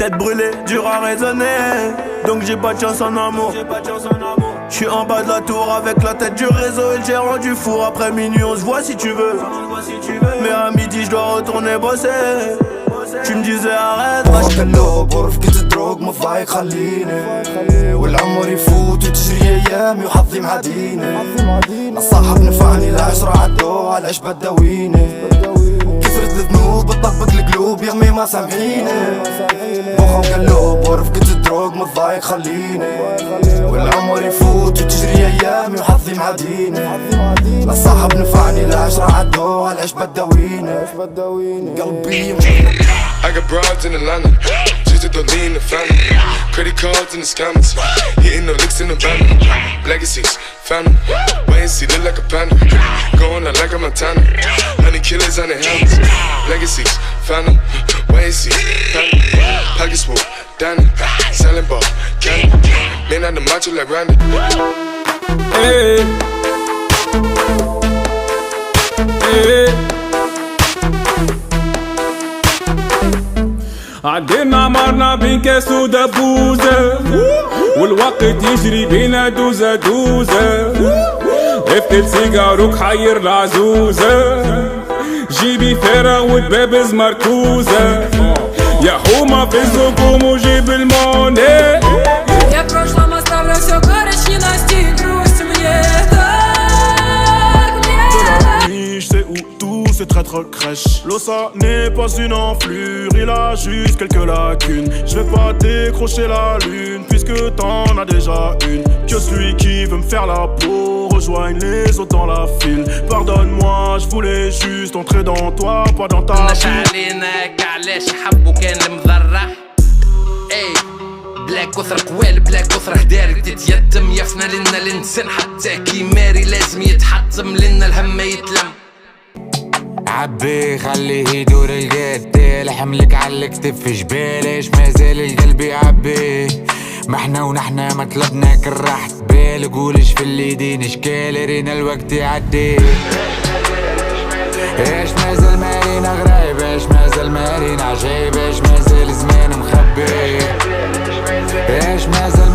Tête brûlée, dur à raisonner. Donc j'ai pas de chance en amour. J'suis en bas de la tour avec la tête du réseau et le gérant du four. Après minuit on se voit si tu veux. Mais à midi j'dois retourner bosser. Tu me disais arrête واش كنلوب ورفقة الدروغ مفايق خليني والعمر يفوت وتجري ايامي وحظي معديني الصاحب نفعني العشرة عدو علاش بداويني كثرت الذنوب بتطبق القلوب يا غمي ما سامحيني مخا مقلوب ورفقة الدروغ مفايق خليني والعمر يفوت وتجري ايامي وحظي معديني الصاحب نفعني العشرة عدو علاش بداويني قلبي I got broads in Atlanta, just to lean the family. Credit cards and the scammers, hitting the licks in the van. Legacies, family, wait and see, look like a panda. Going out like a Montana, honey killers on their hands. Legacies, family, wait and see, family. Pockets full, Danny, selling ball, candy. Man out the macho like Randy. Hey, hey. عدينا مرنا بين كاس ودبوزة والوقت يجري بينا دوزة دوزة افتل سيجاروك حير العزوزة جيبي فارغ والبابز مركوزة يا حومة في الزقوم وجيب الموني. Я прошла оставлю все горечь, ненасти и грусть мне так, мне Je sais où tous ces traîtres crèchent. L'ossa n'est pas une enflure, il a juste quelques lacunes. Je vais pas décrocher la lune puisque t'en as déjà une. Que celui qui veut me faire la peau rejoigne les autres dans la file. Pardonne-moi, je voulais juste entrer dans toi, pas dans ta ville. بلا كثر قوال بلا كثر هدارك تتيتم يفنى لنا الانسان حتى كيماري لازم يتحطم لنا الهم يتلم. عبي خليه يدور القد لحملك على الكتف في جبالش مازال القلب يعبي. ما احنا ونحنا مطلبنا كل راحة بال قولش في اليدين اشكال رينا الوقت يعدي. ايش مازال مارينا غرايب ايش مازال مارينا عجيب ايش مازال زمان مخبي ايش مازال